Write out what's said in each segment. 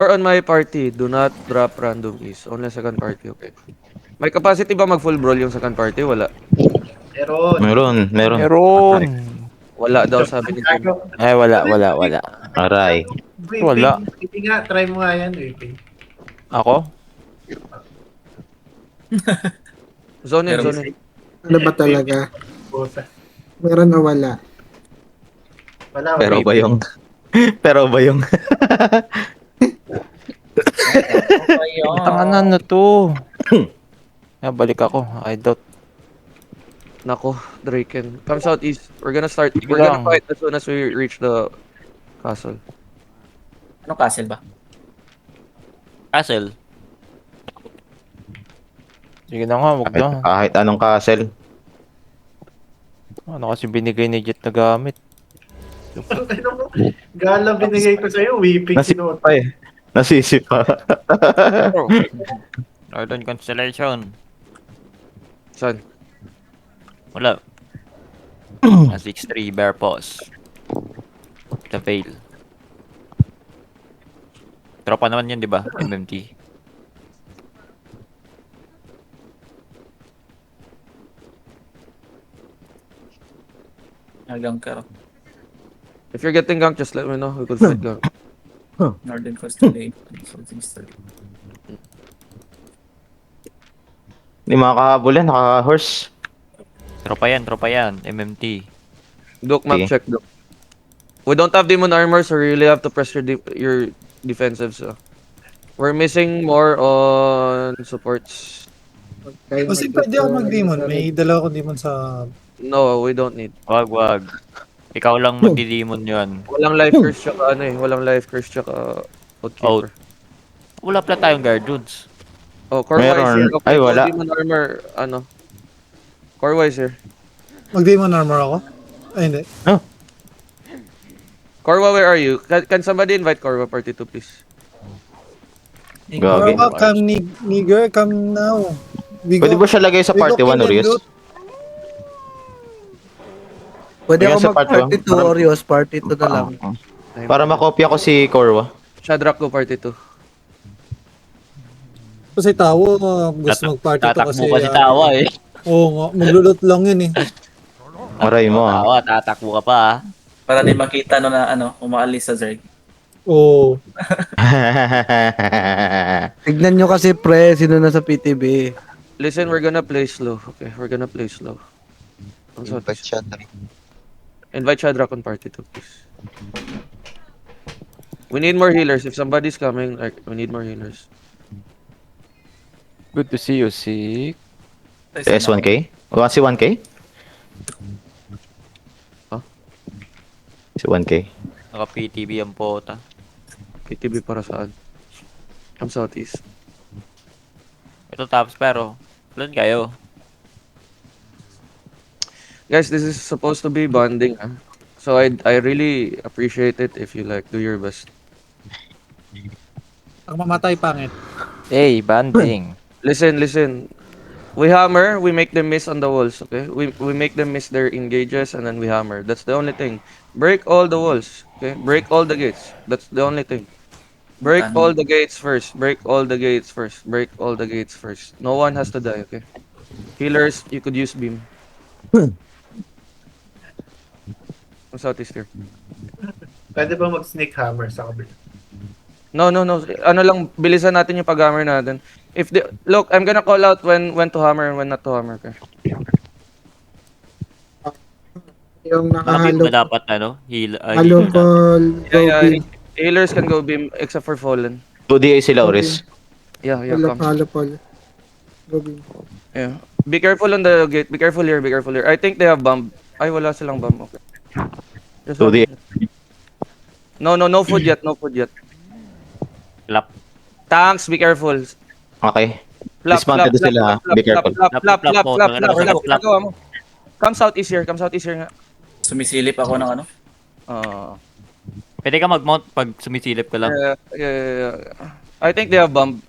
Or on my party, do not drop random keys. Only second party, okay. May capacity ba mag full brawl yung second party? Wala. Meron. Meron. Meron. Wala daw sabi ni Jim. Ay, wala. Aray. Wala. Whipping nga, try mo nga yan, whipping. Ako? Zone in, Pero zone in. Ano ba talaga? Bosa. Meron o wala? Wala, Pero ba yung... Pero ba yung... Tanganan na to. Balik ako. I doubt. Nako, Draken. Come southeast. We're gonna start. Sige We're gonna lang. fight as soon as we reach the castle. Anong castle ba? Castle. Sige na nga, wag na. Kahit anong castle. Ano kasi binigay ni Jet na gamit? Ano mo? Gala binigay ko sa'yo, whipping Nasisipa sinuot. eh. Nasisipa. Northern Constellation. Saan? Wala. 6-3 Bear Paws. The Veil. Tropa naman yun, di ba? MMT. Hanggang ka. If you're getting ganked, just let me know. We could fight gank. Northern Constellation. Something story. Hindi makakahabol yan, naka-horse. Tropa yan. MMT. Doc, map Okay. check, Doc. We don't have demon armor, so we really have to press your defensives. We're missing more on supports. Kasi pwede ako mag-demon. May dala ko demon sa... No, we don't need. Wag. Ikaw lang magdi-demon yun. Walang life curse tsaka ano eh. Walang life curse tsaka outkeeper. Wala pala tayong guard dudes. Oh, core wise Meron. here. Okay, Ay, wala. Demon armor, ano. Core wise here. Mag-demon armor ako? Ay, hindi. Corwa, where are you? Can somebody invite Corwa party 2, please? Gagi. Bro, come nigger, come now. We Pwede ba siya lagay sa we go party 1, kill and Orius? loot. Pwede Ayan ako sa part mag-party one. 2, Orios. Party 2 na lang. Para makopya ko si Korwa. Shadrack go party 2. Kasi tawo, gusto mag-party to Tatakbo kasi... kasi tawa eh. Oo nga, maglulot lang yun eh. Aray mo ah. Tawa, tatakbo ka pa ah. Para di makita no na ano, umaalis sa Zerg. Oo. Tignan nyo kasi pre, sino na sa PTB. Listen, we're gonna play slow. Okay, we're gonna play slow. Invite Shadrack on party 2, please. We need more healers. If somebody's coming, like, we need more healers. Good to see you, Sik. S1K? O si 1K? Huh? Si 1K. Naka-PTB ang pota. PTB para saan? Come southeast. Ito tops pero. Doon kayo. Guys, this is supposed to be bonding. So I really appreciate it if you like do your best. Ang mamatay pangit. Hey, banding. Listen. We hammer, we make them miss on the walls, okay? We make them miss their engages and then we hammer. That's the only thing. Break all the walls, okay? Break all the gates. That's the only thing. Break all the gates first. Break all the gates first. Break all the gates first. No one has to die, okay? Healers, you could use beam. Southeast here. Pwede ba mag-sneak hammer sa kabila? No. Ano lang, bilisan natin yung pag-hammer natin. Look, I'm gonna call out when to hammer and when not to hammer. Okay? Yung Nakabit nakahalo. ba dapat ano? Halo call. Yeah. Healers can go beam except for fallen. 2DA sila, Oris. Yeah, Halo come. halo call. Go big. Yeah. Be careful on the gate. Be careful here. I think they have bomb. Ay, wala silang bomb. Okay. Just 2DA. No food yet. No food yet. Clap. Tanks, be careful. Okay. Flap, Dismounted flap, sila, ha? flap, Be careful. Flap. Flap. Ginagawa mo. Come southeast here nga. Sumisilip ako ng ano. Pwede ka mag-mount pag sumisilip ka lang. Yeah. I think they have bomb.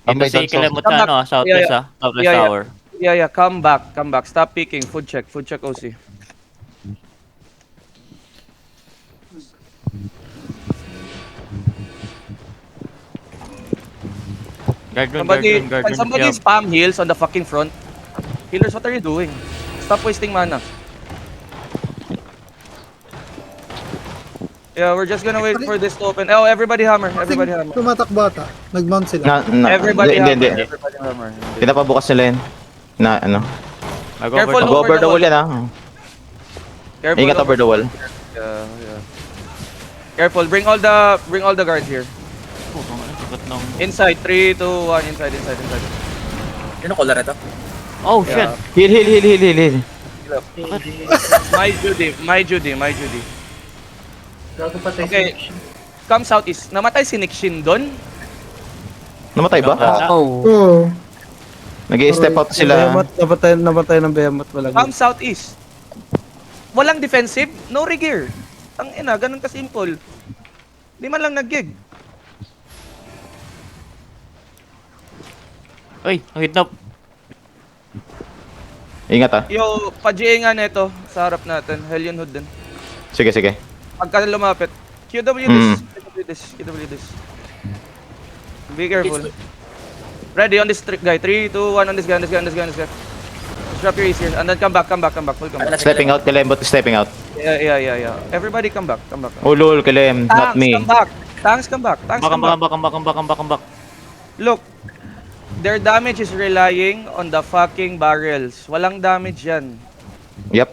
Dito si Kilemot Come sa back. ano, Southwest Yeah. Southwest Yeah. Tower. Yeah. Come back. Stop peeking. Food check OC. Guard rune, Can somebody Yeah. spam heals on the fucking front? Healers, what are you doing? Stop wasting mana. Yeah, we're just gonna wait for this to open. Oh, everybody hammer. Everybody hammer. Tumatakbo ata. Nag-mount sila. Everybody hindi, hammer. hindi. Everybody hammer. Pinapabukas nila yun. Na, ano? Careful, Mag-over the wall yan, ah. Careful. Ingat over the wall. Yeah, yeah. Careful. Bring all the guards here. Inside. 3, 2, 1. Inside. Sino color ito? Oh, shit. Yeah. Heal. My Judy. Gago pa tayo. Okay. Come southeast. Namatay si Nick Shin doon. Namatay ba? Oo. Nag-i-step out sila. Namatay ng Behemoth. Walang Come southeast. Walang defensive, no regear. Ang ina, ganun ka simple. Di man lang nag-gig. Uy, ang hitnop. Ingat, ah. Yo, pa-GA nga neto sa harap natin. Hellion Hood din. Sige. Pagka lumapit. QW this. Be careful. Ready on this guy. 3, 2, 1 on this guy. Just drop your ace here. And then come back. Full come back. Stepping out, Kalembot is stepping out. Yeah. Everybody come back. Oh, lol, Kalem, not me. Tanks come back. Come back. Look, their damage is relying on the fucking barrels. Walang damage yan. Yep.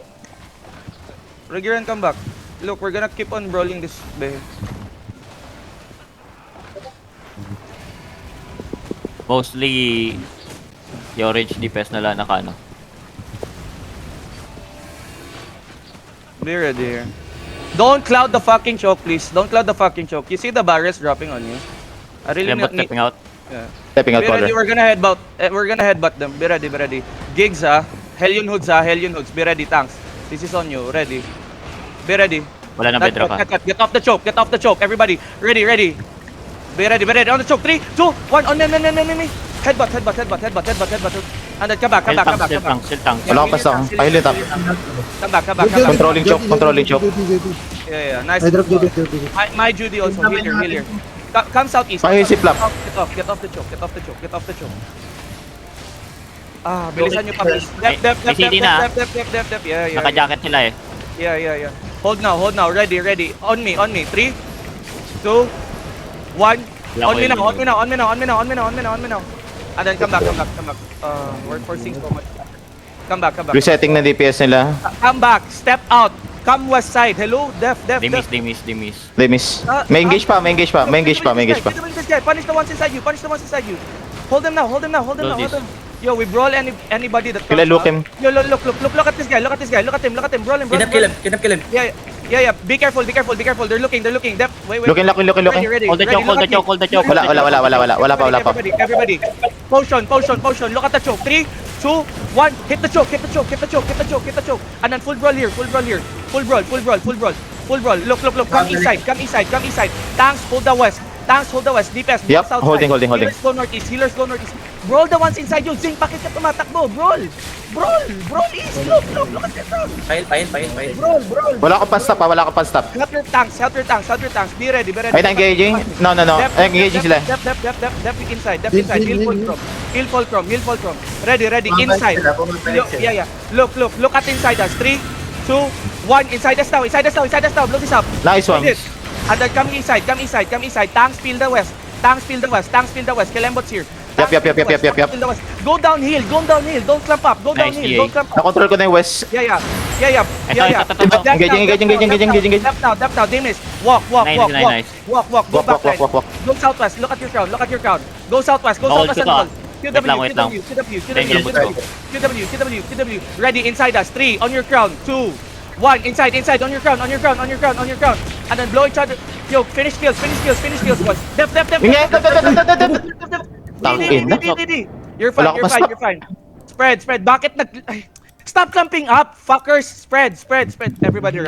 Regear and come back. Look, we're gonna keep on brawling this bay. Mostly, yung orange DPS nila nakano. Be ready here. Don't cloud the fucking choke, please. Don't cloud the fucking choke. You see the barrels dropping on you? I really Kalembot need... stepping out. Yeah. Stepping out, Be ready, caller. we're gonna headbutt them. Be ready. Gigs Hellion Hoods Be ready, tanks. This is on you. Ready. Be ready. Wala nang bedrock ha. Get off the choke. Everybody. Ready. Be ready. On the choke. 3, 2, 1. On me. Headbutt. And then come back. Still tanks. Wala akong pasta. Pahilin tap. Come back. Controlling choke. Yeah. Nice. I drop Judy. My Judy also. Healer. Come southeast. Pahil si Plap. Get off the choke. Bilisan nyo pa, please. Dep. May CD na, Yeah. Naka-jacket sila eh. Yeah. Hold now. Ready. On me. 3, 2, 1. On me now. And then come back. We're forcing so much. Come back. Resetting na DPS nila. Come back. Step out. Come west side. Hello? Def. They miss. They miss. May engage pa. This guy. Punish the ones inside you. Hold them now. this. Yo, we brawl anybody that Kila comes look him. Yo, look at this guy. Look at him. Brawl him. Kinap kill him. Yeah. Be careful. They're looking. Dep. Wait. Looking. Ready. Hold the choke. Wala pa. Everybody. Potion. Look at the choke. 3, 2, 1. Hit the choke. And then full brawl here. Full brawl. Look. Come east side. Tanks hold the west. DPS. Yep, south holding. Healers go northeast. Brawl the ones inside you. Zing, bakit ka tumatakbo? Brawl east. Look at the front. Pahil. Brawl. Wala ka pa stop. Help your tanks. Be ready. Ay, engaging? No. Engaging sila. Dep inside. Heal fulcrum. Ready. Inside. Yeah. Look at inside us. 3, 2, 1. Inside us now. Blow this up. Nice one. Wait it. And then come inside. Tanks peel the west. Kalembot's here. Yep. Peel the west. Go downhill. Don't clamp up. Nice, GA. Nakontrol ko na yung west. Yeah. Ito. Engaging. Dep now. Dimis. Walk. Nice. Walk. Go back. Walk. Go southwest. Look at your crowd. Go southwest. Hold and ko to, hold. Wait lang. QW. Ready inside us. 3 on your crown. 2, 1 inside on your crown. And then blow each other. Yo, finish kills. Boys. Dep. D. You're fine. Spread. Bakit Stop clumping up, fuckers. Spread. Everybody